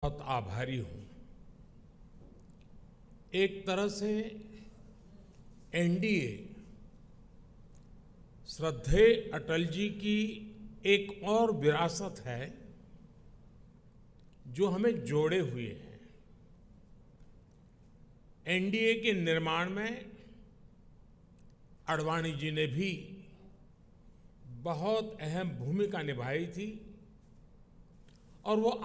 बहुत आभारी हूं। एक तरह से एनडीए श्रद्धेय अटल जी की एक और विरासत है जो हमें जोड़े हुए है। एनडीए के निर्माण में आडवाणी जी ने भी बहुत अहम भूमिका निभाई थी और वो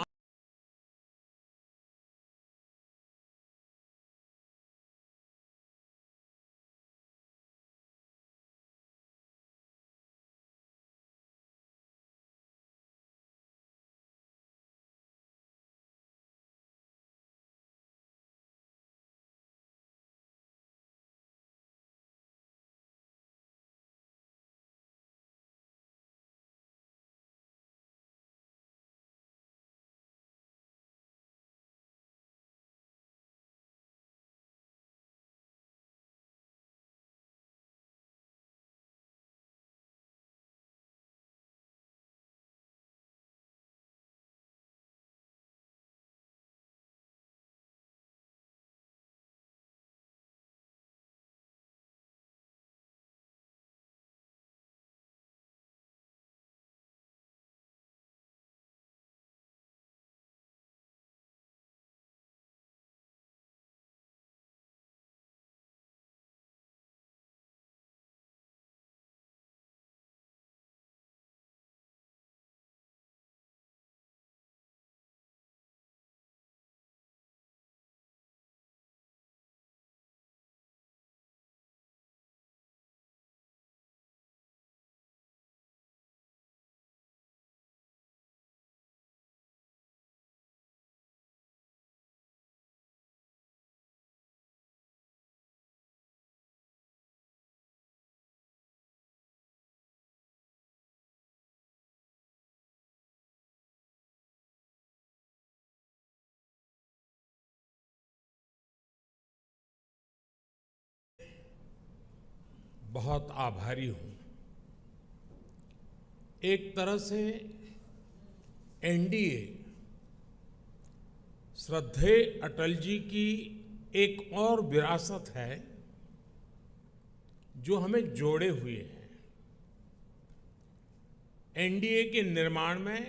बहुत आभारी हूं। एक तरह से एनडीए श्रद्धेय अटल जी की एक और विरासत है जो हमें जोड़े हुए है। एनडीए के निर्माण में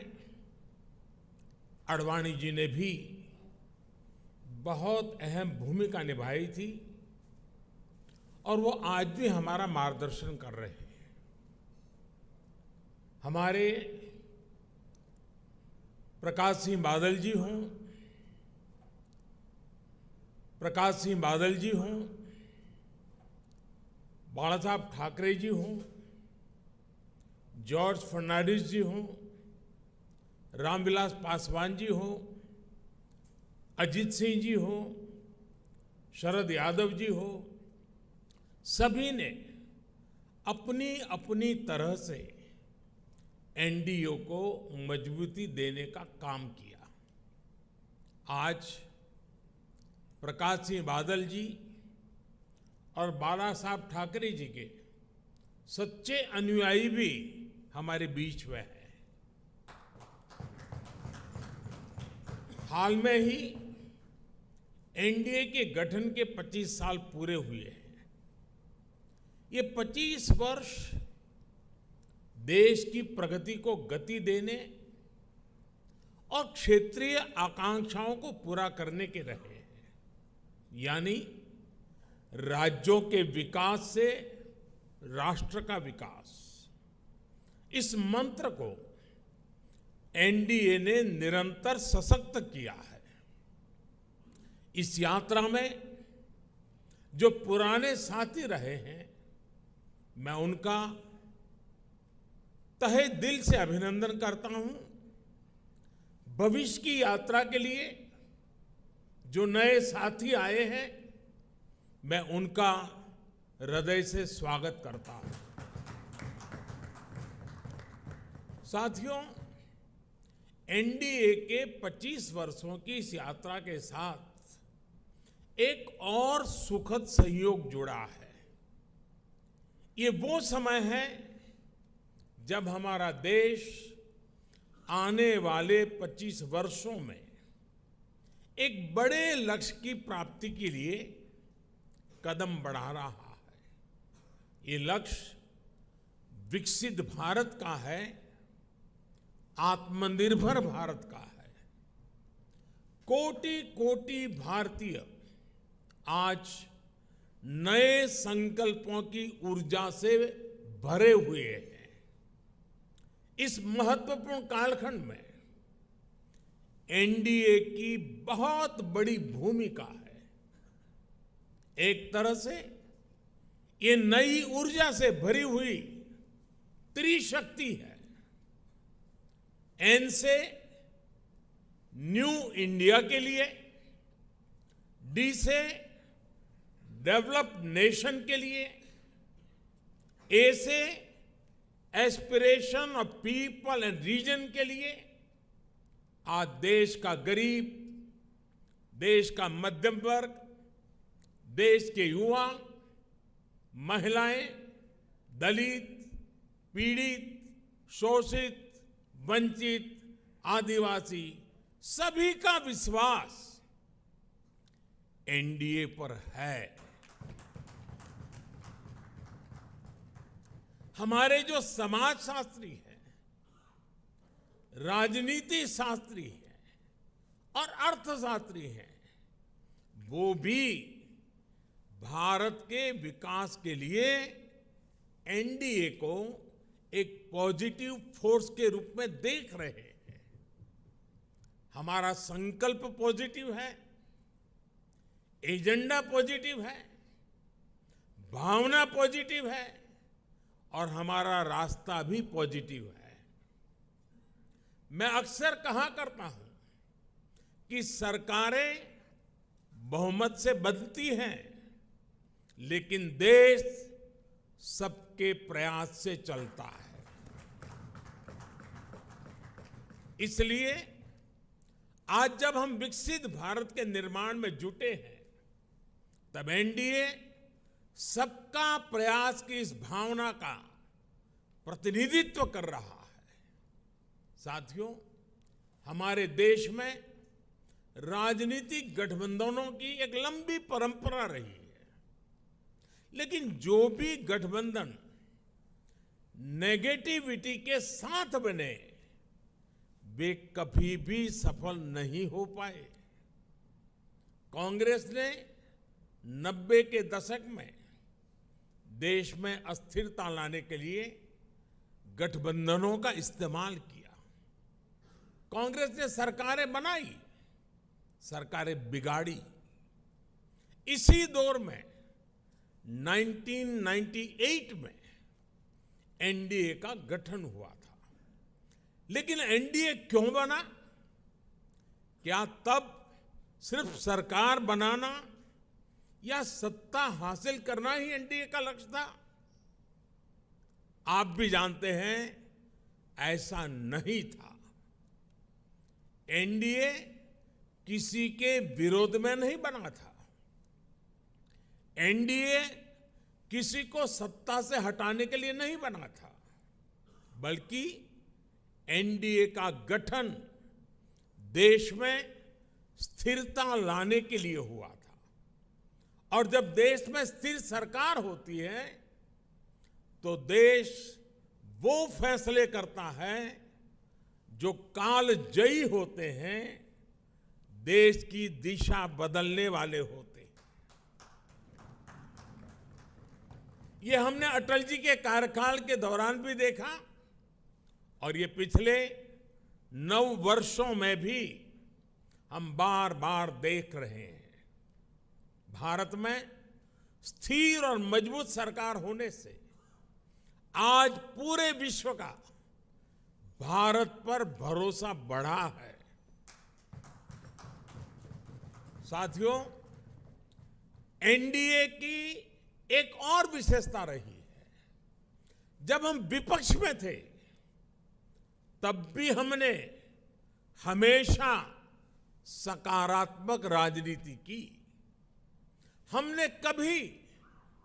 आडवाणी जी ने भी बहुत अहम भूमिका निभाई थी और वो आज भी हमारा मार्गदर्शन कर रहे हैं। हमारे प्रकाश सिंह बादल जी हों, बाला साहब ठाकरे जी हों, जॉर्ज फर्नांडिस जी हों, रामविलास पासवान जी हों, अजीत सिंह जी हों, शरद यादव जी हो, सभी ने अपनी अपनी तरह से एनडीए को मजबूती देने का काम किया। आज प्रकाश सिंह बादल जी और बाला साहब ठाकरे जी के सच्चे अनुयायी भी हमारे बीच में हैं। हाल में ही एनडीए के गठन के 25 साल पूरे हुए हैं। ये 25 वर्ष देश की प्रगति को गति देने और क्षेत्रीय आकांक्षाओं को पूरा करने के रहे हैं। यानी राज्यों के विकास से राष्ट्र का विकास, इस मंत्र को एनडीए ने निरंतर सशक्त किया है। इस यात्रा में जो पुराने साथी रहे हैं, मैं उनका तहे दिल से अभिनंदन करता हूं। भविष्य की यात्रा के लिए जो नए साथी आए हैं, मैं उनका हृदय से स्वागत करता हूं। साथियों, एनडीए के 25 वर्षों की इस यात्रा के साथ एक और सुखद संयोग जुड़ा है। ये वो समय है जब हमारा देश आने वाले 25 वर्षों में एक बड़े लक्ष्य की प्राप्ति के लिए कदम बढ़ा रहा है। ये लक्ष्य विकसित भारत का है, आत्मनिर्भर भारत का है। कोटि कोटि भारतीय आज नए संकल्पों की ऊर्जा से भरे हुए हैं। इस महत्वपूर्ण कालखंड में एनडीए की बहुत बड़ी भूमिका है। एक तरह से ये नई ऊर्जा से भरी हुई त्रिशक्ति है। एन से न्यू इंडिया के लिए, डी से डेवलप्ड नेशन के लिए, ए से aspiration of people and region के लिए। आज देश का गरीब, देश का मध्यम वर्ग, देश के युवा, महिलाएं, दलित, पीड़ित, शोषित, वंचित, आदिवासी सभी का विश्वास एनडीए पर है। हमारे जो समाजशास्त्री हैं, राजनीति शास्त्री हैं और अर्थशास्त्री हैं, वो भी भारत के विकास के लिए एनडीए को एक पॉजिटिव फोर्स के रूप में देख रहे हैं। हमारा संकल्प पॉजिटिव है, एजेंडा पॉजिटिव है, भावना पॉजिटिव है और हमारा रास्ता भी पॉजिटिव है। मैं अक्सर कहा करता हूं कि सरकारें बहुमत से बनती हैं, लेकिन देश सबके प्रयास से चलता है। इसलिए आज जब हम विकसित भारत के निर्माण में जुटे हैं, तब एनडीए सबका प्रयास की इस भावना का प्रतिनिधित्व कर रहा है। साथियों, हमारे देश में राजनीतिक गठबंधनों की एक लंबी परंपरा रही है, लेकिन जो भी गठबंधन नेगेटिविटी के साथ बने, वे कभी भी सफल नहीं हो पाए। कांग्रेस ने 90 के दशक में देश में अस्थिरता लाने के लिए गठबंधनों का इस्तेमाल किया। कांग्रेस ने सरकारें बनाई, सरकारें बिगाड़ी। इसी दौर में 1998 में एनडीए का गठन हुआ था। लेकिन एनडीए क्यों बना? क्या तब सिर्फ सरकार बनाना या सत्ता हासिल करना ही एनडीए का लक्ष्य था? आप भी जानते हैं, ऐसा नहीं था। एनडीए किसी के विरोध में नहीं बना था। एनडीए किसी को सत्ता से हटाने के लिए नहीं बना था, बल्कि एनडीए का गठन देश में स्थिरता लाने के लिए हुआ था। और जब देश में स्थिर सरकार होती है, तो देश वो फैसले करता है जो कालजयी होते हैं, देश की दिशा बदलने वाले होते हैं। ये हमने अटल जी के कार्यकाल के दौरान भी देखा और ये पिछले 9 वर्षों में भी हम बार बार देख रहे हैं। भारत में स्थिर और मजबूत सरकार होने से आज पूरे विश्व का भारत पर भरोसा बढ़ा है। साथियों, एनडीए की एक और विशेषता रही है। जब हम विपक्ष में थे, तब भी हमने हमेशा सकारात्मक राजनीति की। हमने कभी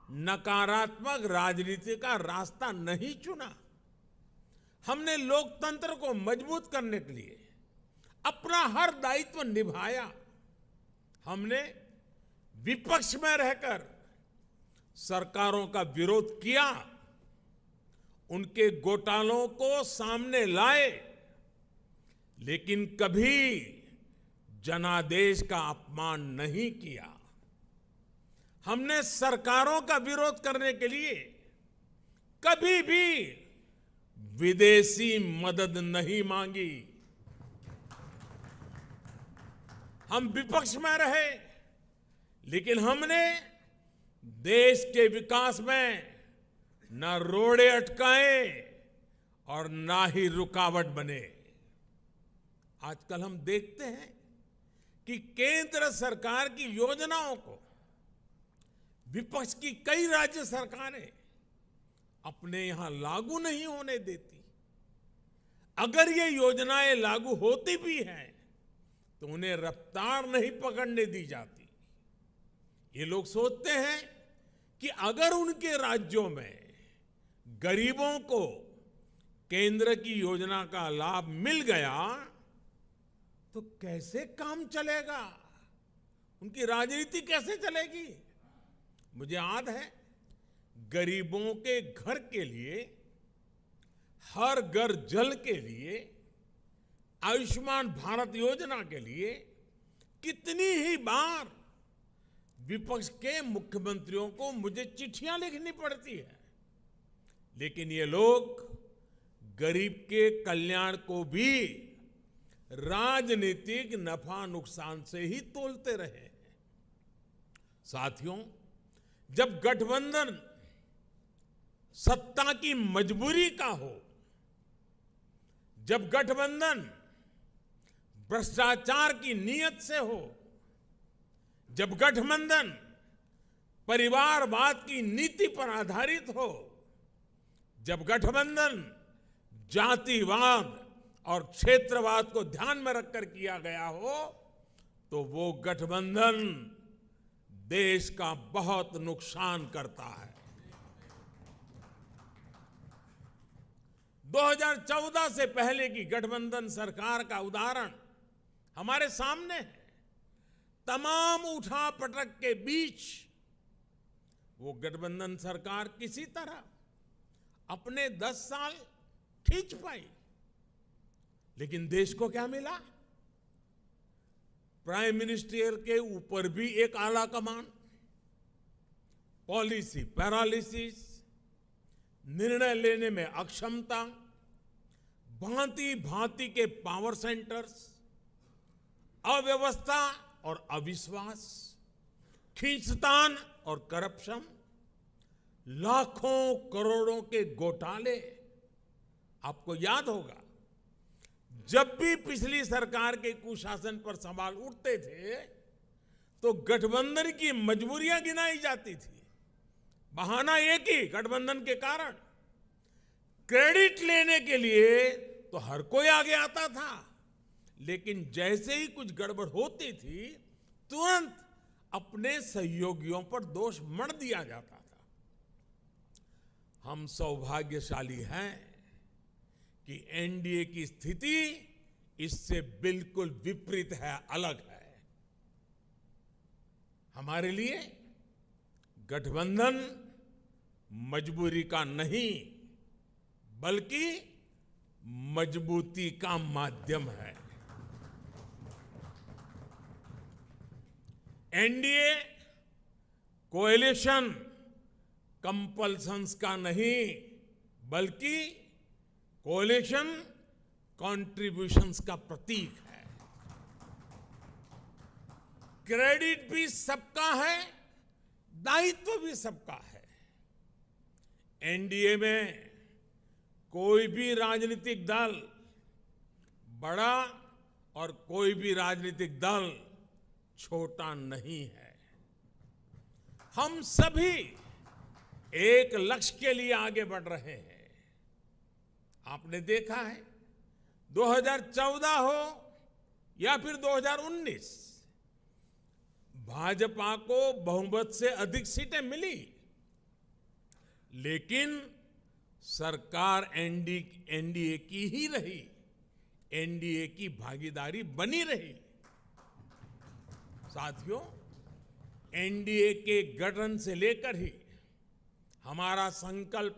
नकारात्मक राजनीति का रास्ता नहीं चुना। हमने लोकतंत्र को मजबूत करने के लिए अपना हर दायित्व निभाया। हमने विपक्ष में रहकर सरकारों का विरोध किया, उनके घोटालों को सामने लाए, लेकिन कभी जनादेश का अपमान नहीं किया। हमने सरकारों का विरोध करने के लिए कभी भी विदेशी मदद नहीं मांगी। हम विपक्ष में रहे, लेकिन हमने देश के विकास में न रोड़े अटकाए और ना ही रुकावट बने। आजकल हम देखते हैं कि केंद्र सरकार की योजनाओं को विपक्ष की कई राज्य सरकारें अपने यहां लागू नहीं होने देती। अगर ये योजनाएं लागू होती भी हैं तो उन्हें रफ्तार नहीं पकड़ने दी जाती। ये लोग सोचते हैं कि अगर उनके राज्यों में गरीबों को केंद्र की योजना का लाभ मिल गया तो कैसे काम चलेगा, उनकी राजनीति कैसे चलेगी। मुझे याद है, गरीबों के घर के लिए, हर घर जल के लिए, आयुष्मान भारत योजना के लिए कितनी ही बार विपक्ष के मुख्यमंत्रियों को मुझे चिट्ठियां लिखनी पड़ती है, लेकिन ये लोग गरीब के कल्याण को भी राजनीतिक नफा नुकसान से ही तोलते रहे। साथियों, जब गठबंधन सत्ता की मजबूरी का हो, जब गठबंधन भ्रष्टाचार की नीयत से हो, जब गठबंधन परिवारवाद की नीति पर आधारित हो, जब गठबंधन जातिवाद और क्षेत्रवाद को ध्यान में रखकर किया गया हो, तो वो गठबंधन देश का बहुत नुकसान करता है। 2014 से पहले की गठबंधन सरकार का उदाहरण हमारे सामने है। तमाम उठापटक के बीच वो गठबंधन सरकार किसी तरह अपने 10 साल खींच पाई, लेकिन देश को क्या मिला? प्राइम मिनिस्टर के ऊपर भी एक आला कमान, पॉलिसी पैरालिसिस, निर्णय लेने में अक्षमता, भांति भांति के पावर सेंटर्स, अव्यवस्था और अविश्वास, खींचतान और करप्शन, लाखों करोड़ों के घोटाले। आपको याद होगा, जब भी पिछली सरकार के कुशासन पर सवाल उठते थे तो गठबंधन की मजबूरियां गिनाई जाती थी। बहाना एक ही, गठबंधन के कारण। क्रेडिट लेने के लिए तो हर कोई आगे आता था, लेकिन जैसे ही कुछ गड़बड़ होती थी तुरंत अपने सहयोगियों पर दोष मढ़ दिया जाता था। हम सौभाग्यशाली हैं कि एनडीए की स्थिति इससे बिल्कुल विपरीत है, अलग है। हमारे लिए गठबंधन मजबूरी का नहीं बल्कि मजबूती का माध्यम है। एनडीए कोएलिशन कंपल्सन्स का नहीं बल्कि कोएलिशन कॉन्ट्रिब्यूशंस का प्रतीक है। क्रेडिट भी सबका है, दायित्व भी सबका है। एनडीए में कोई भी राजनीतिक दल बड़ा और कोई भी राजनीतिक दल छोटा नहीं है। हम सभी एक लक्ष्य के लिए आगे बढ़ रहे हैं। आपने देखा है, 2014 हो या फिर 2019, भाजपा को बहुमत से अधिक सीटें मिली, लेकिन सरकार एनडीए की ही रही, एनडीए की भागीदारी बनी रही। साथियों, एनडीए के गठन से लेकर ही हमारा संकल्प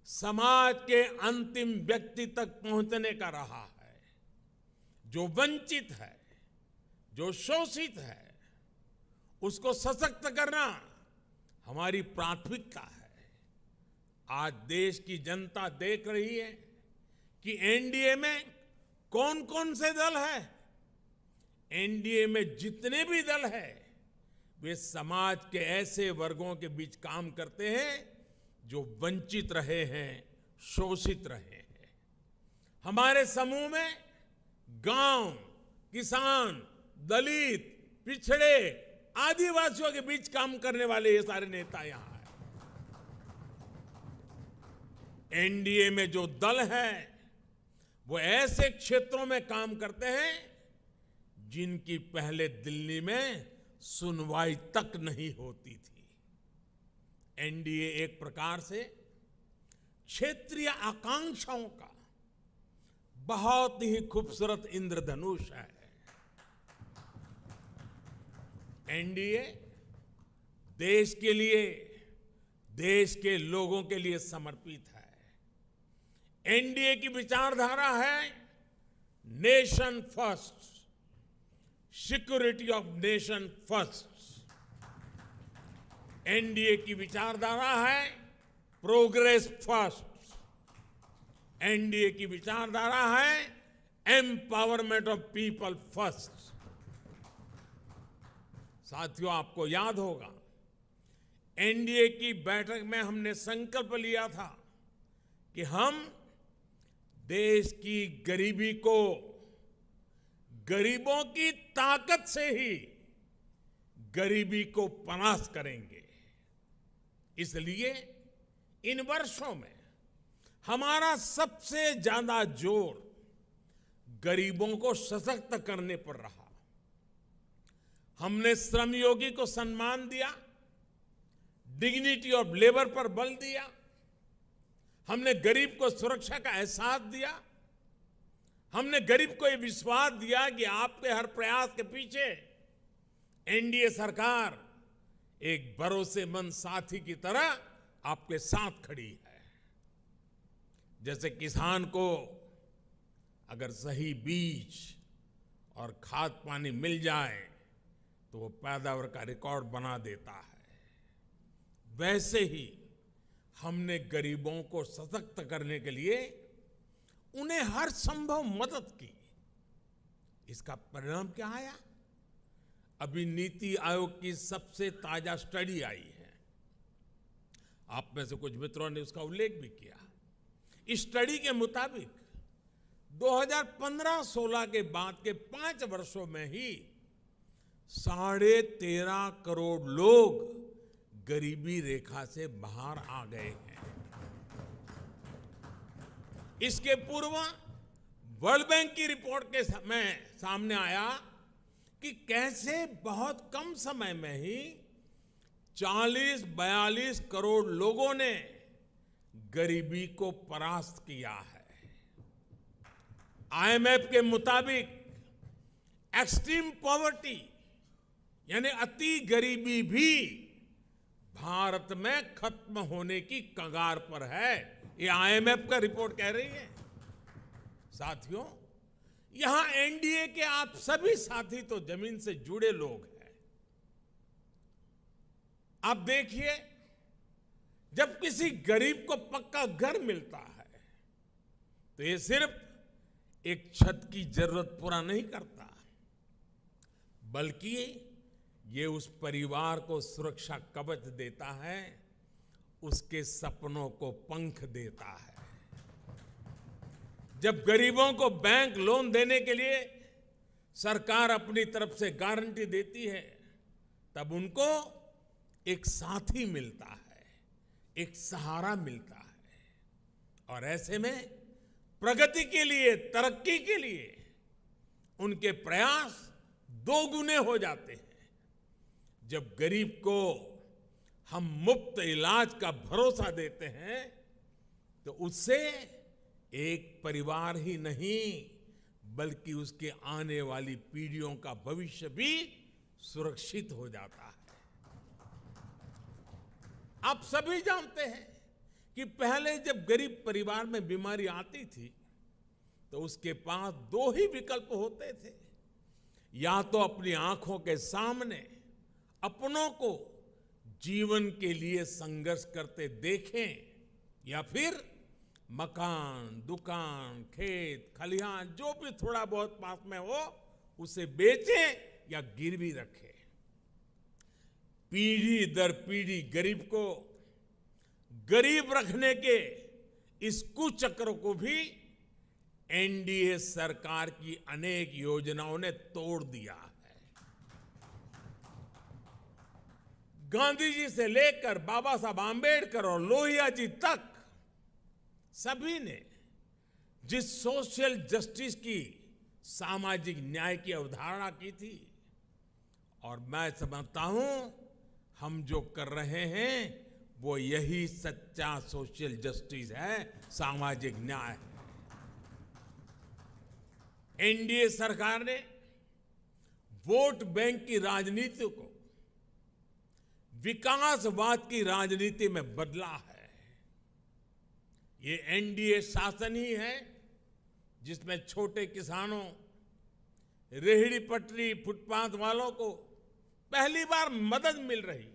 समाज के अंतिम व्यक्ति तक पहुंचने का रहा है। जो वंचित है, जो शोषित है, उसको सशक्त करना हमारी प्राथमिकता है। आज देश की जनता देख रही है कि एनडीए में कौन कौन से दल हैं। एनडीए में जितने भी दल हैं, वे समाज के ऐसे वर्गों के बीच काम करते हैं जो वंचित रहे हैं, शोषित रहे हैं। हमारे समूह में गांव, किसान, दलित, पिछड़े, आदिवासियों के बीच काम करने वाले ये सारे नेता यहां हैं। एनडीए में जो दल हैं, वो ऐसे क्षेत्रों में काम करते हैं जिनकी पहले दिल्ली में सुनवाई तक नहीं होती थी। एनडीए एक प्रकार से क्षेत्रीय आकांक्षाओं का बहुत ही खूबसूरत इंद्रधनुष है। एनडीए देश के लिए, देश के लोगों के लिए समर्पित है। एनडीए की विचारधारा है nation first, security of nation first. NDA की विचारधारा है प्रोग्रेस फर्स्ट। एनडीए की विचारधारा है एम्पावरमेंट ऑफ पीपल फर्स्ट। साथियों, आपको याद होगा एनडीए की बैठक में हमने संकल्प लिया था कि हम देश की गरीबी को गरीबों की ताकत से ही गरीबी को परास्त करेंगे। इसलिए इन वर्षों में हमारा सबसे ज्यादा जोर गरीबों को सशक्त करने पर रहा। हमने श्रमयोगी को सम्मान दिया, डिग्निटी ऑफ लेबर पर बल दिया। हमने गरीब को सुरक्षा का एहसास दिया। हमने गरीब को यह विश्वास दिया कि आपके हर प्रयास के पीछे एनडीए सरकार एक भरोसेमंद साथी की तरह आपके साथ खड़ी है। जैसे किसान को अगर सही बीज और खाद पानी मिल जाए तो वो पैदावार का रिकॉर्ड बना देता है, वैसे ही हमने गरीबों को सशक्त करने के लिए उन्हें हर संभव मदद की। इसका परिणाम क्या आया? अभी नीति आयोग की सबसे ताजा स्टडी आई है। आप में से कुछ मित्रों ने उसका उल्लेख भी किया। इस स्टडी के मुताबिक 2015-16 के बाद के 5 वर्षों में ही 13.5 करोड़ लोग गरीबी रेखा से बाहर आ गए हैं। इसके पूर्व वर्ल्ड बैंक की रिपोर्ट के समय सामने आया कि कैसे बहुत कम समय में ही 40-42 करोड़ लोगों ने गरीबी को परास्त किया है। आईएमएफ के मुताबिक एक्सट्रीम पॉवर्टी यानी अति गरीबी भी भारत में खत्म होने की कगार पर है। ये आईएमएफ का रिपोर्ट कह रही है। साथियों, यहां एनडीए के आप सभी साथी तो जमीन से जुड़े लोग हैं। आप देखिए, जब किसी गरीब को पक्का घर मिलता है तो ये सिर्फ एक छत की जरूरत पूरा नहीं करता, बल्कि ये उस परिवार को सुरक्षा कवच देता है, उसके सपनों को पंख देता है। जब गरीबों को बैंक लोन देने के लिए सरकार अपनी तरफ से गारंटी देती है, तब उनको एक साथी मिलता है, एक सहारा मिलता है। और ऐसे में प्रगति के लिए, तरक्की के लिए उनके प्रयास 2 गुने हो जाते हैं। जब गरीब को हम मुफ्त इलाज का भरोसा देते हैं तो उससे एक परिवार ही नहीं बल्कि उसके आने वाली पीढ़ियों का भविष्य भी सुरक्षित हो जाता है। आप सभी जानते हैं कि पहले जब गरीब परिवार में बीमारी आती थी तो उसके पास दो ही विकल्प होते थे, या तो अपनी आंखों के सामने अपनों को जीवन के लिए संघर्ष करते देखें, या फिर मकान, दुकान, खेत, खलिहान जो भी थोड़ा बहुत पास में हो उसे बेचें या गिरवी रखें। पीढ़ी दर पीढ़ी गरीब को गरीब रखने के इस कुचक्र को भी एनडीए सरकार की अनेक योजनाओं ने तोड़ दिया है। गांधी जी से लेकर बाबा साहब आंबेडकर और लोहिया जी तक सभी ने जिस सोशल जस्टिस की, सामाजिक न्याय की अवधारणा की थी, और मैं समझता हूं हम जो कर रहे हैं वो यही सच्चा सोशल जस्टिस है, सामाजिक न्याय है। एनडीए सरकार ने वोट बैंक की राजनीति को विकासवाद की राजनीति में बदला है। ये एनडीए शासन ही है जिसमें छोटे किसानों, रेहड़ी पटरी, फुटपाथ वालों को पहली बार मदद मिल रही है।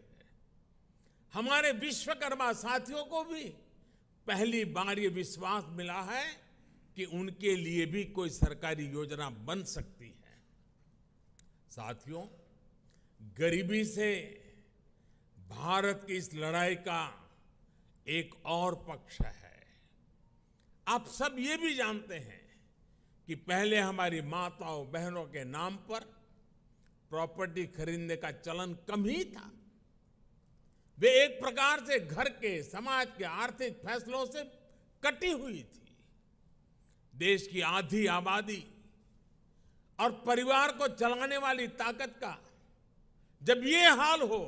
हमारे विश्वकर्मा साथियों को भी पहली बार ये विश्वास मिला है कि उनके लिए भी कोई सरकारी योजना बन सकती है। साथियों, गरीबी से भारत की इस लड़ाई का एक और पक्ष है। आप सब ये भी जानते हैं कि पहले हमारी माताओं बहनों के नाम पर प्रॉपर्टी खरीदने का चलन कम ही था। वे एक प्रकार से घर के, समाज के आर्थिक फैसलों से कटी हुई थी। देश की आधी आबादी और परिवार को चलाने वाली ताकत का जब ये हाल हो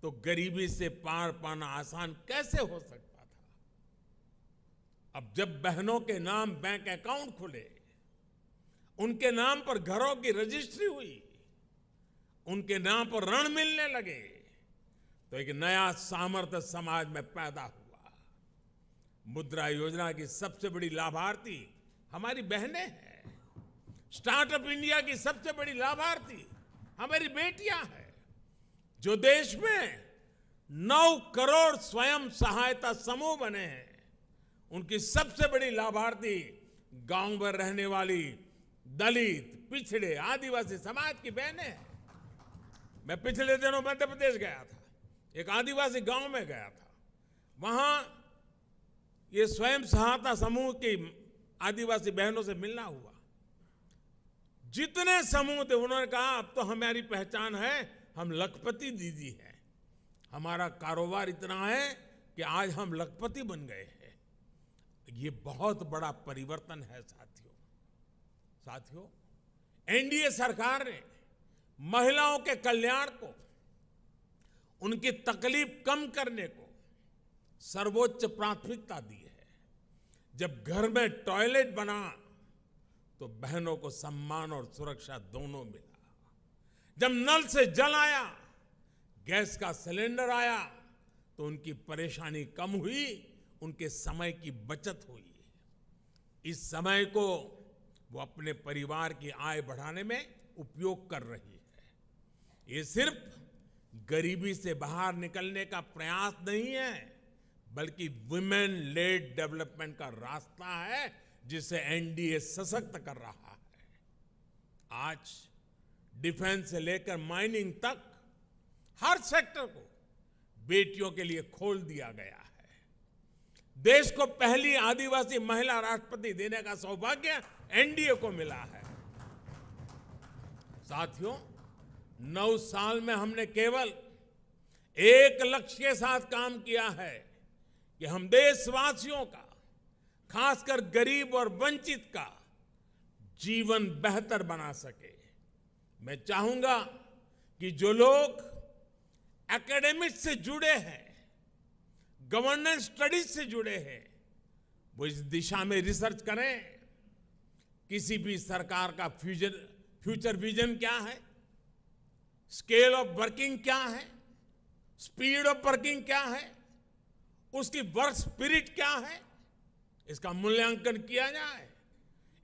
तो गरीबी से पार पाना आसान कैसे हो सकता था। अब जब बहनों के नाम बैंक अकाउंट खुले, उनके नाम पर घरों की रजिस्ट्री हुई, उनके नाम पर ऋण मिलने लगे, तो एक नया सामर्थ्य समाज में पैदा हुआ। मुद्रा योजना की सबसे बड़ी लाभार्थी हमारी बहनें हैं। स्टार्टअप इंडिया की सबसे बड़ी लाभार्थी हमारी बेटियां हैं। जो देश में 9 करोड़ स्वयं सहायता समूह बने हैं, उनकी सबसे बड़ी लाभार्थी गांव में रहने वाली दलित, पिछड़े, आदिवासी समाज की बहनें हैं। मैं पिछले दिनों मध्य प्रदेश गया था, एक आदिवासी गांव में गया था। वहां ये स्वयं सहायता समूह की आदिवासी बहनों से मिलना हुआ। जितने समूह थे उन्होंने कहा अब तो हमारी पहचान है, हम लखपति दीदी हैं। हमारा कारोबार इतना है कि आज हम लखपति बन गए हैं। ये बहुत बड़ा परिवर्तन है साथियों, एनडीए सरकार ने महिलाओं के कल्याण को, उनकी तकलीफ कम करने को सर्वोच्च प्राथमिकता दी है। जब घर में टॉयलेट बना तो बहनों को सम्मान और सुरक्षा दोनों मिला। जब नल से जल आया, गैस का सिलेंडर आया, तो उनकी परेशानी कम हुई, उनके समय की बचत हुई। इस समय को वो अपने परिवार की आय बढ़ाने में उपयोग कर रही है। ये सिर्फ गरीबी से बाहर निकलने का प्रयास नहीं है, बल्कि वुमेन लेड डेवलपमेंट का रास्ता है जिसे एनडीए सशक्त कर रहा है। आज डिफेंस से लेकर माइनिंग तक हर सेक्टर को बेटियों के लिए खोल दिया गया है। देश को पहली आदिवासी महिला राष्ट्रपति देने का सौभाग्य एनडीए को मिला है। साथियों, 9 साल में हमने केवल एक लक्ष्य के साथ काम किया है कि हम देशवासियों का, खासकर गरीब और वंचित का जीवन बेहतर बना सके। मैं चाहूंगा कि जो लोग एकेडमिक्स से जुड़े हैं, गवर्नेंस स्टडीज से जुड़े हैं, वो इस दिशा में रिसर्च करें। किसी भी सरकार का फ्यूचर विजन क्या है, स्केल ऑफ वर्किंग क्या है, स्पीड ऑफ वर्किंग क्या है, उसकी वर्क स्पिरिट क्या है, इसका मूल्यांकन किया जाए।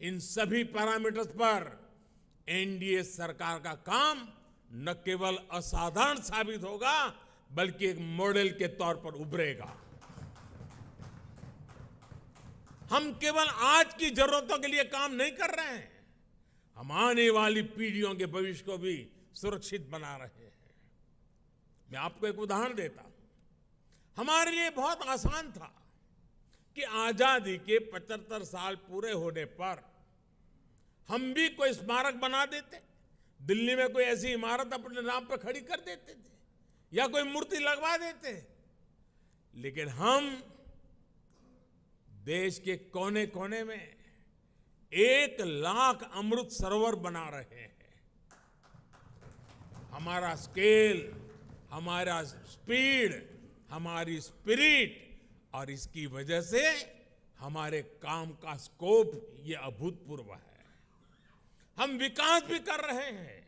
इन सभी पैरामीटर्स पर एनडीए सरकार का काम न केवल असाधारण साबित होगा बल्कि एक मॉडल के तौर पर उभरेगा। हम केवल आज की जरूरतों के लिए काम नहीं कर रहे हैं, हम आने वाली पीढ़ियों के भविष्य को भी सुरक्षित बना रहे हैं। मैं आपको एक उदाहरण देता हूं। हमारे लिए बहुत आसान था कि आजादी के 75 साल पूरे होने पर हम भी कोई स्मारक बना देते, दिल्ली में कोई ऐसी इमारत अपने नाम पर खड़ी कर देते थे या कोई मूर्ति लगवा देते। लेकिन हम देश के कोने कोने में 1 लाख अमृत सरोवर बना रहे हैं। हमारा स्केल, हमारा स्पीड, हमारी स्पिरिट और इसकी वजह से हमारे काम का स्कोप ये अभूतपूर्व है। हम विकास भी कर रहे हैं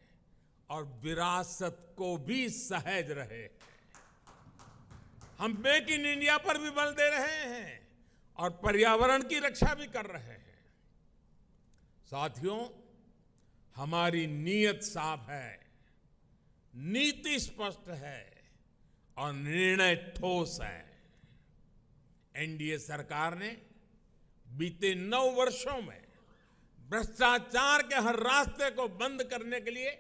और विरासत को भी सहेज रहे हैं। हम मेक इन इंडिया पर भी बल दे रहे हैं और पर्यावरण की रक्षा भी कर रहे हैं। साथियों, हमारी नीयत साफ है, नीति स्पष्ट है और निर्णय ठोस है। एनडीए सरकार ने बीते 9 वर्षों में भ्रष्टाचार के हर रास्ते को बंद करने के लिए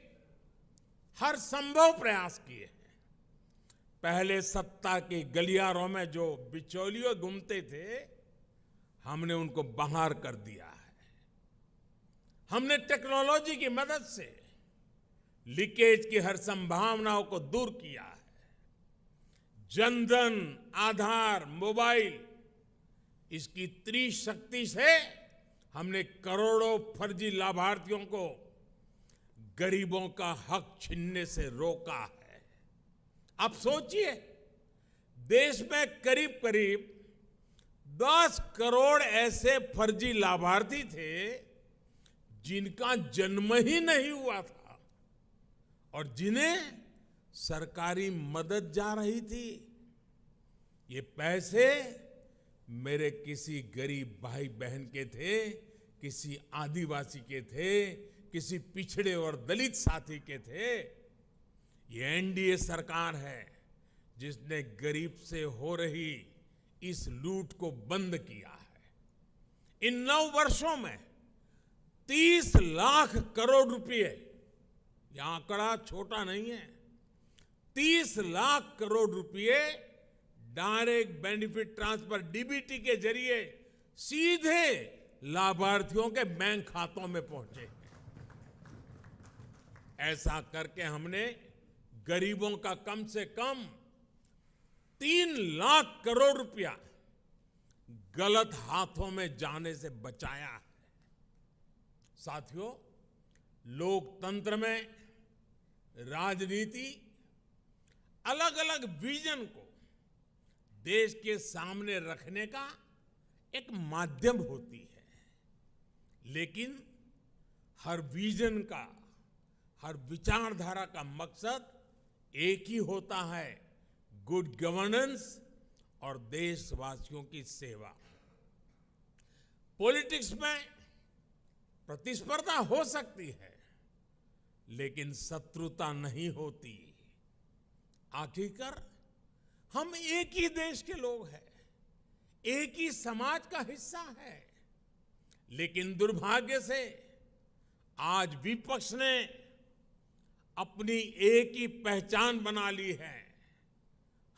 हर संभव प्रयास किए हैं। पहले सत्ता के गलियारों में जो बिचौलिए घूमते थे, हमने उनको बाहर कर दिया है। हमने टेक्नोलॉजी की मदद से लीकेज की हर संभावनाओं को दूर किया है। जनधन, आधार, मोबाइल, इसकी त्रिशक्ति से हमने करोड़ों फर्जी लाभार्थियों को गरीबों का हक छीनने से रोका है। आप सोचिए, देश में करीब करीब 10 करोड़ ऐसे फर्जी लाभार्थी थे जिनका जन्म ही नहीं हुआ था और जिन्हें सरकारी मदद जा रही थी। ये पैसे मेरे किसी गरीब भाई बहन के थे, किसी आदिवासी के थे, किसी पिछड़े और दलित साथी के थे। ये एनडीए सरकार है जिसने गरीब से हो रही इस लूट को बंद किया है। इन 9 वर्षों में 30 लाख करोड़ रुपए, यह आंकड़ा छोटा नहीं है, 30 लाख करोड़ रुपए डायरेक्ट बेनिफिट ट्रांसफर डीबीटी के जरिए सीधे लाभार्थियों के बैंक खातों में पहुंचे हैं। ऐसा करके हमने गरीबों का कम से कम 3 लाख करोड़ रुपया गलत हाथों में जाने से बचाया है। साथियों, लोकतंत्र में राजनीति अलग अलग विजन को देश के सामने रखने का एक माध्यम होती है, लेकिन हर विजन का, हर विचारधारा का मकसद एक ही होता है, गुड गवर्नेंस और देशवासियों की सेवा। पॉलिटिक्स में प्रतिस्पर्धा हो सकती है, लेकिन शत्रुता नहीं होती। आखिरकार हम एक ही देश के लोग हैं, एक ही समाज का हिस्सा है। लेकिन दुर्भाग्य से आज विपक्ष ने अपनी एक ही पहचान बना ली है,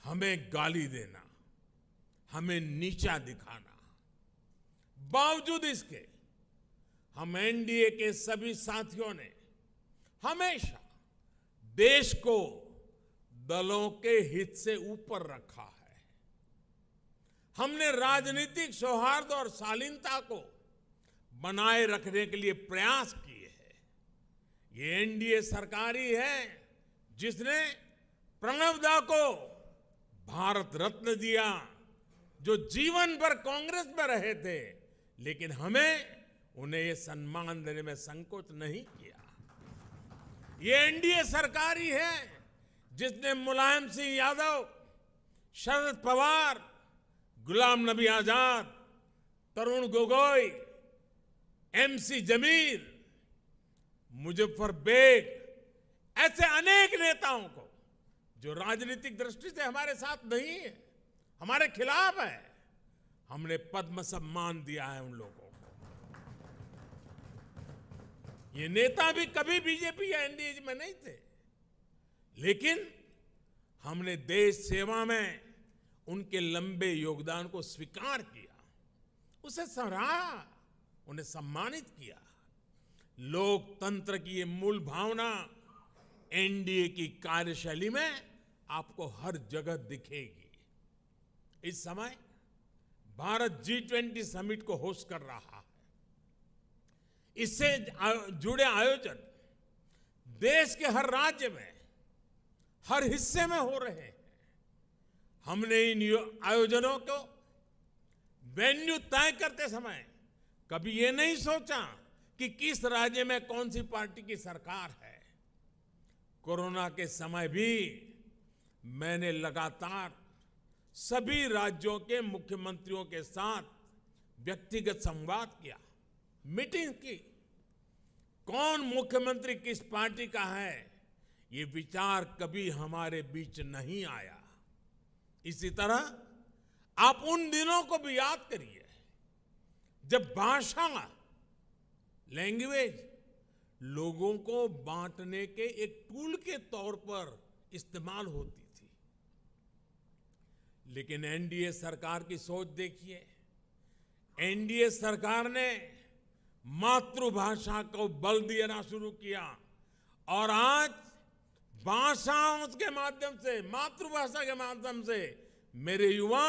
हमें गाली देना, हमें नीचा दिखाना। बावजूद इसके हम एनडीए के सभी साथियों ने हमेशा देश को दलों के हित से ऊपर रखा है। हमने राजनीतिक सौहार्द और शालीनता को बनाए रखने के लिए प्रयास किए हैं। ये एनडीए सरकार ही है जिसने प्रणब दा को भारत रत्न दिया, जो जीवन भर कांग्रेस में रहे थे, लेकिन हमें उन्हें ये सम्मान देने में संकोच नहीं किया। ये एनडीए सरकार ही है जिसने मुलायम सिंह यादव, शरद पवार, गुलाम नबी आजाद, तरुण गोगोई, एमसी जमीर, मुजफ्फर बेग, ऐसे अनेक नेताओं को जो राजनीतिक दृष्टि से हमारे साथ नहीं है, हमारे खिलाफ है, हमने पद्म सम्मान दिया है उन लोगों को। ये नेता भी कभी बीजेपी या एनडीए में नहीं थे, लेकिन हमने देश सेवा में उनके लंबे योगदान को स्वीकार किया, उसे सराहा, उन्हें सम्मानित किया। लोकतंत्र की ये मूल भावना एनडीए की कार्यशैली में आपको हर जगह दिखेगी। इस समय भारत G20 समिट को होस्ट कर रहा है। इससे जुड़े आयोजन देश के हर राज्य में, हर हिस्से में हो रहे हैं। हमने इन आयोजनों को वेन्यू तय करते समय कभी ये नहीं सोचा कि किस राज्य में कौन सी पार्टी की सरकार है। कोरोना के समय भी मैंने लगातार सभी राज्यों के मुख्यमंत्रियों के साथ व्यक्तिगत संवाद किया, मीटिंग की। कौन मुख्यमंत्री किस पार्टी का है, ये विचार कभी हमारे बीच नहीं आया। इसी तरह आप उन दिनों को भी याद करिए जब भाषा, लैंग्वेज लोगों को बांटने के एक टूल के तौर पर इस्तेमाल होती थी। लेकिन एनडीए सरकार की सोच देखिए। एनडीए सरकार ने मातृभाषा को बल देना शुरू किया और आज भाषाओं के माध्यम से, मातृभाषा के माध्यम से मेरे युवा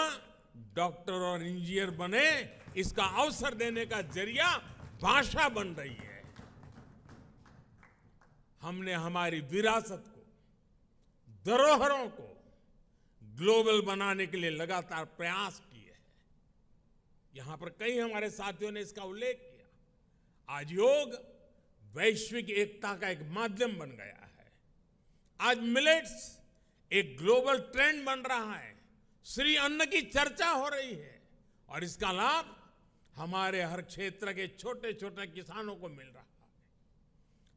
डॉक्टर और इंजीनियर बने, इसका अवसर देने का जरिया भाषा बन रही है। हमने हमारी विरासत को, धरोहरों को ग्लोबल बनाने के लिए लगातार प्रयास किए हैं। यहां पर कई हमारे साथियों ने इसका उल्लेख किया। आज योग वैश्विक एकता का एक माध्यम बन गया है। आज मिलेट्स एक ग्लोबल ट्रेंड बन रहा है। श्री अन्न की चर्चा हो रही है और इसका लाभ हमारे हर क्षेत्र के छोटे छोटे किसानों को मिल रहा है।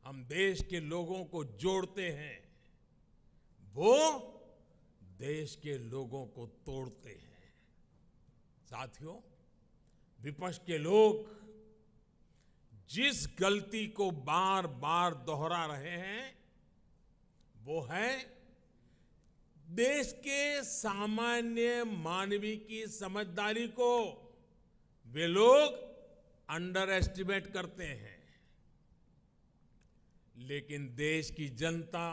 हम देश के लोगों को जोड़ते हैं, वो देश के लोगों को तोड़ते हैं। साथियों, विपक्ष के लोग जिस गलती को बार बार दोहरा रहे हैं वो है देश के सामान्य मानवीय की समझदारी को वे लोग अंडर एस्टिमेट करते हैं। लेकिन देश की जनता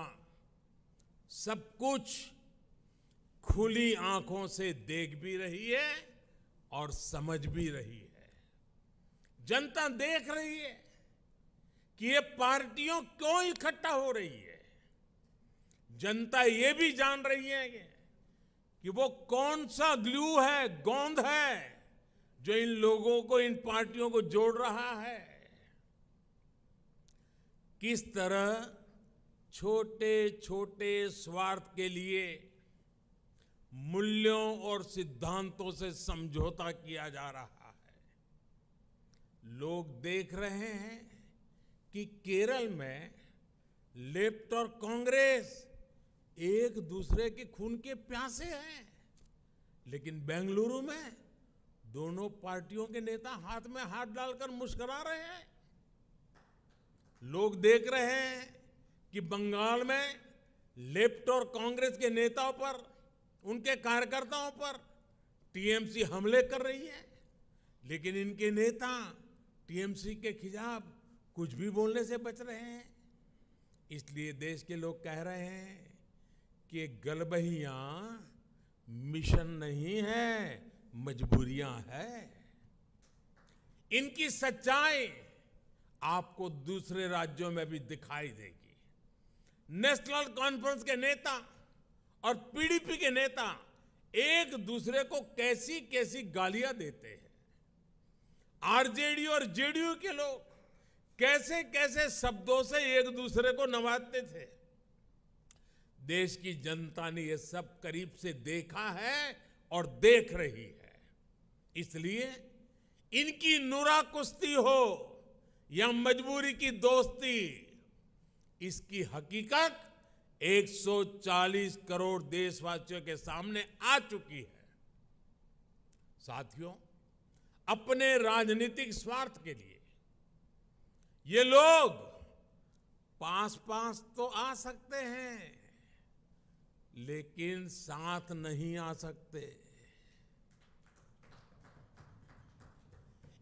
सब कुछ खुली आंखों से देख भी रही है और समझ भी रही है। जनता देख रही है कि ये पार्टियां क्यों इकट्ठा हो रही है। जनता ये भी जान रही है कि वो कौन सा ग्लू है, गोंद है जो इन लोगों को, इन पार्टियों को जोड़ रहा है। किस तरह छोटे छोटे स्वार्थ के लिए मूल्यों और सिद्धांतों से समझौता किया जा रहा है। लोग देख रहे हैं कि केरल में लेफ्ट और कांग्रेस एक दूसरे के खून के प्यासे हैं, लेकिन बेंगलुरु में दोनों पार्टियों के नेता हाथ में हाथ डालकर मुस्कुरा रहे हैं। लोग देख रहे हैं कि बंगाल में लेफ्ट और कांग्रेस के नेताओं पर, उनके कार्यकर्ताओं पर टीएमसी हमले कर रही है, लेकिन इनके नेता टीएमसी के खिलाफ कुछ भी बोलने से बच रहे हैं। इसलिए देश के लोग कह रहे हैं कि गलबहियां मिशन नहीं है, मजबूरियां है। इनकी सच्चाई आपको दूसरे राज्यों में भी दिखाई देगी। नेशनल कॉन्फ्रेंस के नेता और पीडीपी के नेता एक दूसरे को कैसी कैसी गालियां देते हैं। आरजेडी और जेडीयू के लोग कैसे कैसे शब्दों से एक दूसरे को नवाजते थे। देश की जनता ने यह सब करीब से देखा है और देख रही है। इसलिए इनकी नुरा कुश्ती हो या मजबूरी की दोस्ती, इसकी हकीकत 140 करोड़ देशवासियों के सामने आ चुकी है। साथियों, अपने राजनीतिक स्वार्थ के लिए ये लोग पास पास तो आ सकते हैं, लेकिन साथ नहीं आ सकते।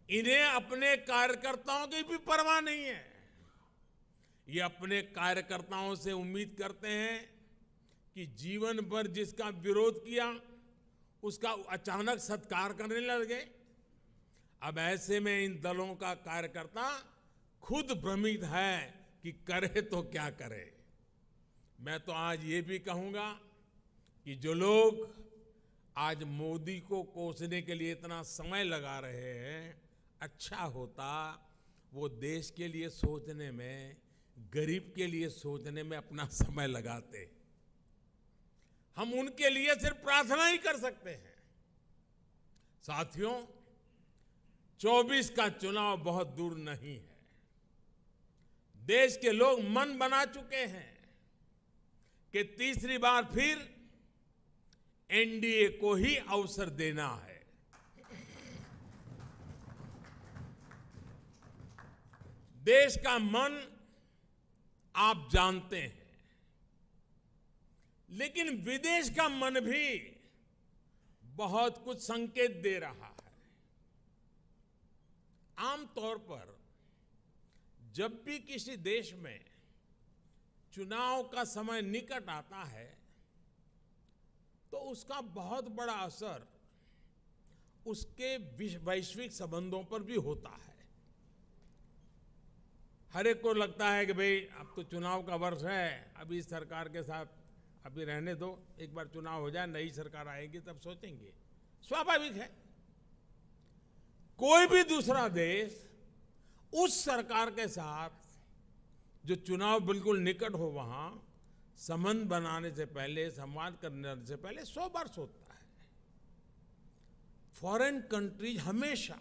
इन्हें अपने कार्यकर्ताओं की भी परवाह नहीं है। ये अपने कार्यकर्ताओं से उम्मीद करते हैं कि जीवन भर जिसका विरोध किया उसका अचानक सत्कार करने लगे। अब ऐसे में इन दलों का कार्यकर्ता खुद भ्रमित है कि करे तो क्या करे। मैं तो आज ये भी कहूंगा कि जो लोग आज मोदी को कोसने के लिए इतना समय लगा रहे हैं, अच्छा होता वो देश के लिए सोचने में, गरीब के लिए सोचने में अपना समय लगाते। हम उनके लिए सिर्फ प्रार्थना ही कर सकते हैं। साथियों, 24 का चुनाव बहुत दूर नहीं है। देश के लोग मन बना चुके हैं कि तीसरी बार फिर एनडीए को ही अवसर देना है। देश का मन आप जानते हैं, लेकिन विदेश का मन भी बहुत कुछ संकेत दे रहा है। आमतौर पर जब भी किसी देश में चुनाव का समय निकट आता है तो उसका बहुत बड़ा असर उसके वैश्विक संबंधों पर भी होता है। हर एक को लगता है कि भाई अब तो चुनाव का वर्ष है, अभी इस सरकार के साथ अभी रहने दो, एक बार चुनाव हो जाए, नई सरकार आएगी तब सोचेंगे। स्वाभाविक है। कोई भी दूसरा देश उस सरकार के साथ जो चुनाव बिल्कुल निकट हो वहां संबंध बनाने से पहले, संवाद करने से पहले 100 बार सोचता है। फॉरेन कंट्रीज हमेशा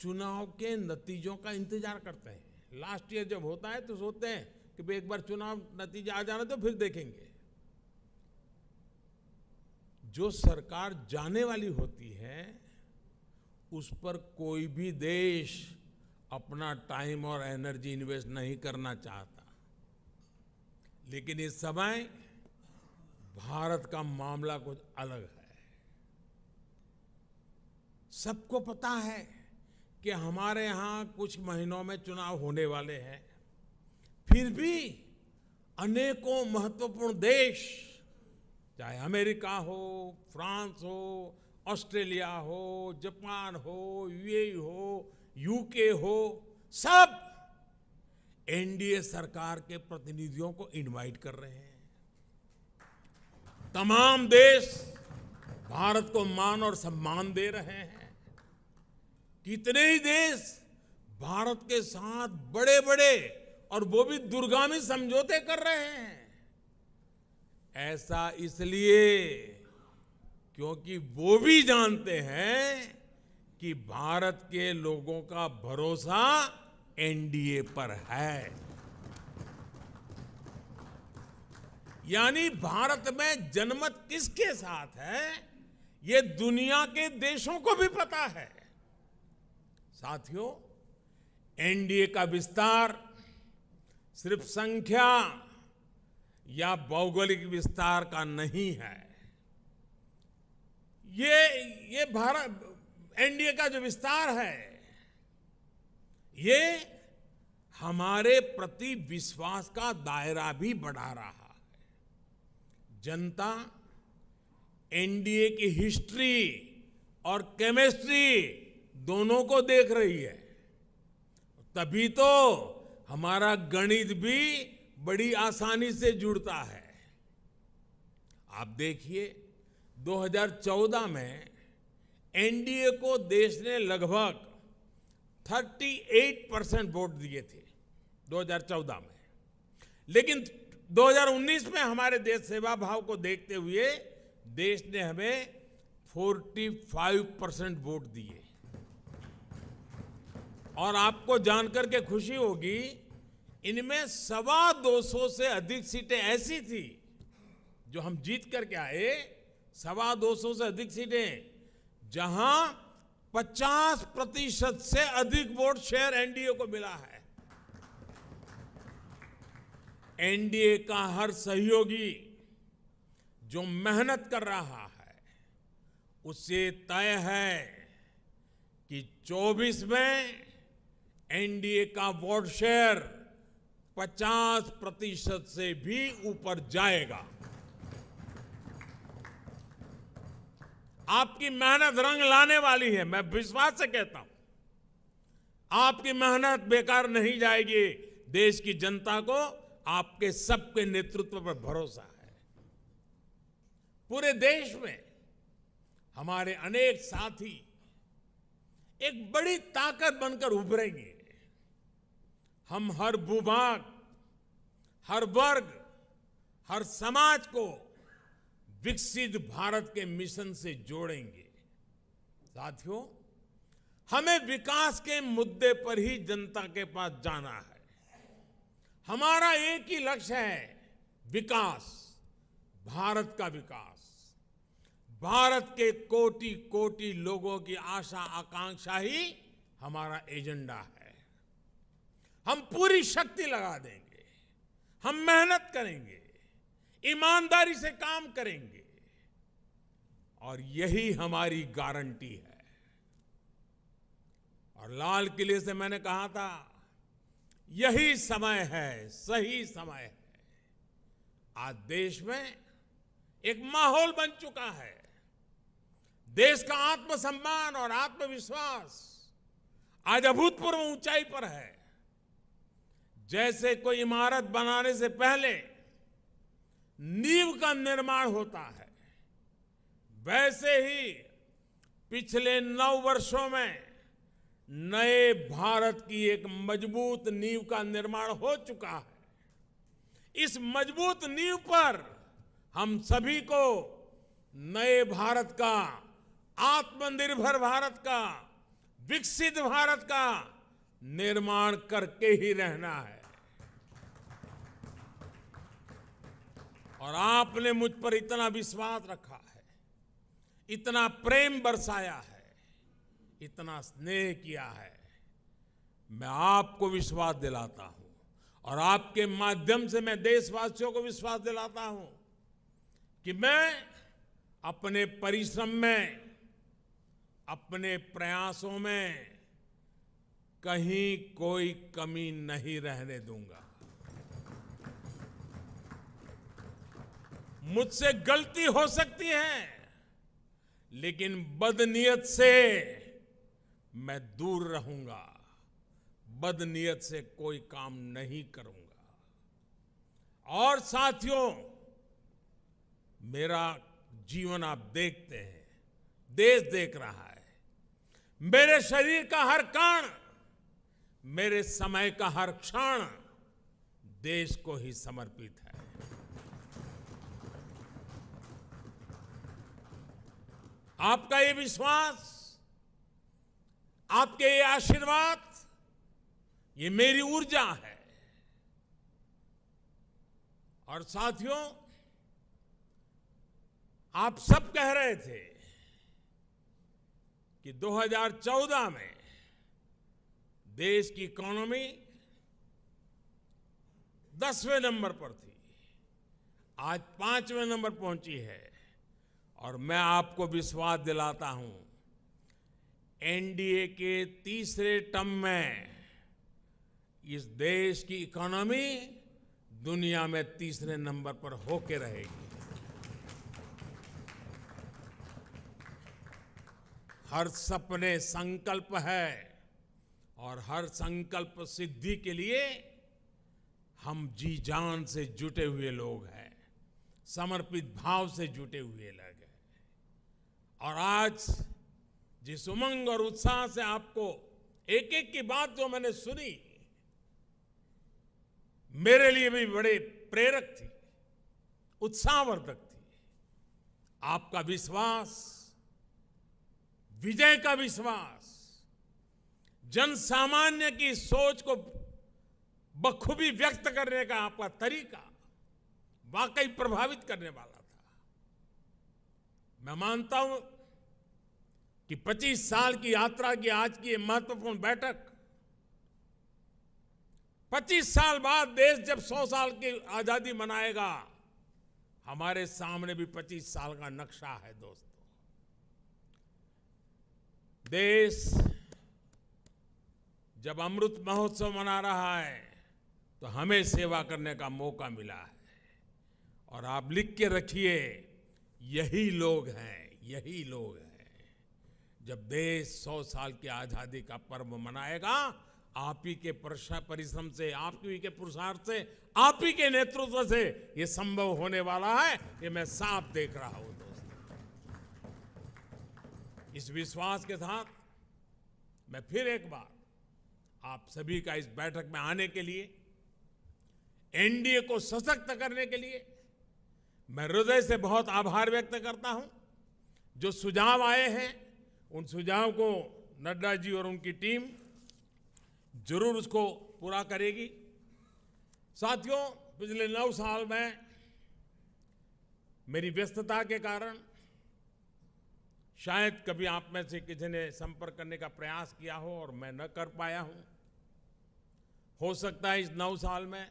चुनाव के नतीजों का इंतजार करते हैं। लास्ट ईयर जब होता है तो सोचते हैं कि भाई एक बार चुनाव नतीजा आ जाना तो फिर देखेंगे। जो सरकार जाने वाली होती है उस पर कोई भी देश अपना टाइम और एनर्जी इन्वेस्ट नहीं करना चाहता। लेकिन इस समय भारत का मामला कुछ अलग है। सबको पता है कि हमारे यहां कुछ महीनों में चुनाव होने वाले हैं, फिर भी अनेकों महत्वपूर्ण देश, चाहे अमेरिका हो, फ्रांस हो, ऑस्ट्रेलिया हो, जापान हो, यूएई हो, यूके हो, सब एनडीए सरकार के प्रतिनिधियों को इनवाइट कर रहे हैं। तमाम देश भारत को मान और सम्मान दे रहे हैं। कितने ही देश भारत के साथ बड़े बड़े और वो भी दूरगामी समझौते कर रहे हैं। ऐसा इसलिए क्योंकि वो भी जानते हैं कि भारत के लोगों का भरोसा एनडीए पर है। यानी भारत में जनमत किसके साथ है, ये दुनिया के देशों को भी पता है। साथियों, एनडीए का विस्तार सिर्फ संख्या या भौगोलिक विस्तार का नहीं है। ये भारत एनडीए का जो विस्तार है, ये हमारे प्रति विश्वास का दायरा भी बढ़ा रहा है। जनता एनडीए की हिस्ट्री और केमिस्ट्री दोनों को देख रही है। तभी तो हमारा गणित भी बड़ी आसानी से जुड़ता है। आप देखिए, 2014 में एनडीए को देश ने लगभग 38% वोट दिए थे 2014 में, लेकिन 2019 में हमारे देश सेवा भाव को देखते हुए देश ने हमें 45% वोट दिए। और आपको जानकर के खुशी होगी, इनमें 225 से अधिक सीटें ऐसी थी जो हम जीत करके आए, 225 से अधिक सीटें जहां 50% से अधिक वोट शेयर एनडीए को मिला है। एनडीए का हर सहयोगी जो मेहनत कर रहा है, उससे तय है कि 24 में एनडीए का वोट शेयर 50% से भी ऊपर जाएगा। आपकी मेहनत रंग लाने वाली है, मैं विश्वास से कहता हूं, आपकी मेहनत बेकार नहीं जाएगी। देश की जनता को आपके सबके नेतृत्व पर भरोसा है। पूरे देश में हमारे अनेक साथी एक बड़ी ताकत बनकर उभरेंगे। हम हर भूभाग, हर वर्ग, हर समाज को विकसित भारत के मिशन से जोड़ेंगे। साथियों, हमें विकास के मुद्दे पर ही जनता के पास जाना है। हमारा एक ही लक्ष्य है, विकास, भारत का विकास। भारत के कोटि कोटि लोगों की आशा आकांक्षा ही हमारा एजेंडा है। हम पूरी शक्ति लगा देंगे, हम मेहनत करेंगे, ईमानदारी से काम करेंगे, और यही हमारी गारंटी है। और लाल किले से मैंने कहा था, यही समय है, सही समय है। आज देश में एक माहौल बन चुका है। देश का आत्मसम्मान और आत्मविश्वास आज अभूतपूर्व ऊंचाई पर है। जैसे कोई इमारत बनाने से पहले नींव का निर्माण होता है, वैसे ही पिछले 9 वर्षों में नए भारत की एक मजबूत नींव का निर्माण हो चुका है। इस मजबूत नींव पर हम सभी को नए भारत का, आत्मनिर्भर भारत का, विकसित भारत का निर्माण करके ही रहना है। और आपने मुझ पर इतना विश्वास रखा है, इतना प्रेम बरसाया है, इतना स्नेह किया है। मैं आपको विश्वास दिलाता हूं और आपके माध्यम से मैं देशवासियों को विश्वास दिलाता हूं कि मैं अपने परिश्रम में, अपने प्रयासों में कहीं कोई कमी नहीं रहने दूंगा। मुझसे गलती हो सकती है, लेकिन बदनीयत से मैं दूर रहूंगा, बदनीयत से कोई काम नहीं करूंगा। और साथियों, मेरा जीवन आप देखते हैं, देश देख रहा है। मेरे शरीर का हर कण, मेरे समय का हर क्षण देश को ही समर्पित है। आपका ये विश्वास, आपके ये आशीर्वाद, ये मेरी ऊर्जा है। और साथियों, आप सब कह रहे थे कि 2014 में देश की इकोनॉमी 10वें नंबर पर थी, आज 5वें नंबर पहुंची है। और मैं आपको विश्वास दिलाता हूं, एनडीए के तीसरे टर्म में इस देश की इकोनॉमी दुनिया में तीसरे नंबर पर होके रहेगी। हर सपने संकल्प है और हर संकल्प सिद्धि के लिए हम जी जान से जुटे हुए लोग हैं, समर्पित भाव से जुटे हुए लोग हैं। और आज जिस उमंग और उत्साह से आपको एक एक की बात जो मैंने सुनी मेरे लिए भी बड़े प्रेरक थी, उत्साहवर्धक थी। आपका विश्वास, विजय का विश्वास, जन सामान्य की सोच को बखूबी व्यक्त करने का आपका तरीका वाकई प्रभावित करने वाला था। मैं मानता हूं कि 25 साल की यात्रा की आज की ये महत्वपूर्ण बैठक, 25 साल बाद देश जब 100 साल की आजादी मनाएगा, हमारे सामने भी 25 साल का नक्शा है दोस्तों। देश जब अमृत महोत्सव मना रहा है तो हमें सेवा करने का मौका मिला है। और आप लिख के रखिए, यही लोग हैं, यही लोग हैं। जब देश 100 साल की आजादी का पर्व मनाएगा, आप ही के परिश्रम से, आप ही के पुरुषार्थ से, आप ही के नेतृत्व से ये संभव होने वाला है, ये मैं साफ देख रहा हूं दोस्तों। इस विश्वास के साथ मैं फिर एक बार आप सभी का इस बैठक में आने के लिए, एनडीए को सशक्त करने के लिए मैं हृदय से बहुत आभार व्यक्त करता हूं। जो सुझाव आए हैं, उन सुझाव को नड्डा जी और उनकी टीम जरूर उसको पूरा करेगी। साथियों, पिछले 9 साल में मेरी व्यस्तता के कारण शायद कभी आप में से किसी ने संपर्क करने का प्रयास किया हो और मैं न कर पाया हूं। हो सकता है इस 9 साल में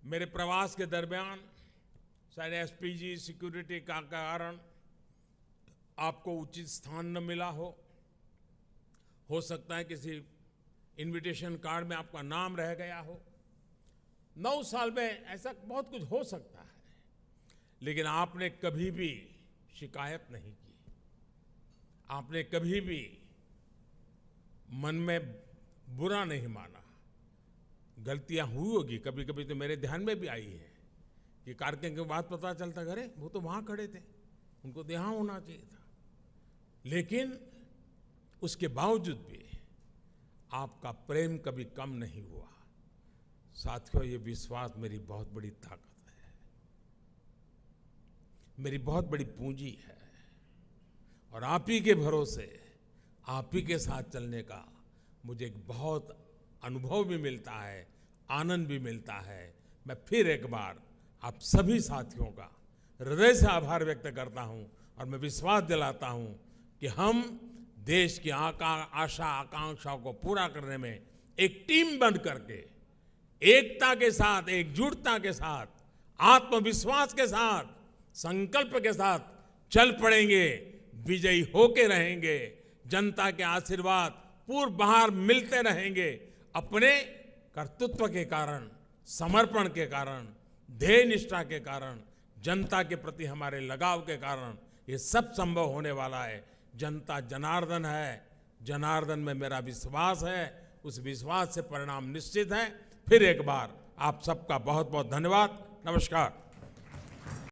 मेरे प्रवास के दरमियान शायद एसपीजी सिक्योरिटी का कारण आपको उचित स्थान न मिला हो सकता है किसी इनविटेशन कार्ड में आपका नाम रह गया हो। 9 साल में ऐसा बहुत कुछ हो सकता है, लेकिन आपने कभी भी शिकायत नहीं की, आपने कभी भी मन में बुरा नहीं माना। गलतियां हुई होगी, कभी कभी तो मेरे ध्यान में भी आई है कि कार्यक्रम के बाद पता चलता, अरे वो तो वहां खड़े थे, उनको यहाँ होना चाहिए था। लेकिन उसके बावजूद भी आपका प्रेम कभी कम नहीं हुआ। साथियों, ये विश्वास मेरी बहुत बड़ी ताकत है, मेरी बहुत बड़ी पूंजी है। और आप ही के भरोसे, आप ही के साथ चलने का मुझे एक बहुत अनुभव भी मिलता है, आनंद भी मिलता है। मैं फिर एक बार आप सभी साथियों का हृदय से आभार व्यक्त करता हूं और मैं विश्वास दिलाता हूं कि हम देश की आशा आकांक्षाओं को पूरा करने में एक टीम बन करके, एकता के साथ, एकजुटता के साथ, आत्मविश्वास के साथ, संकल्प के साथ चल पड़ेंगे, विजयी होके रहेंगे। जनता के आशीर्वाद पूर्व बाहर मिलते रहेंगे। अपने कर्तृत्व के कारण, समर्पण के कारण, ध्येय निष्ठा के कारण, जनता के प्रति हमारे लगाव के कारण ये सब संभव होने वाला है। जनता जनार्दन है, जनार्दन में मेरा विश्वास है, उस विश्वास से परिणाम निश्चित है। फिर एक बार आप सबका बहुत बहुत धन्यवाद। नमस्कार।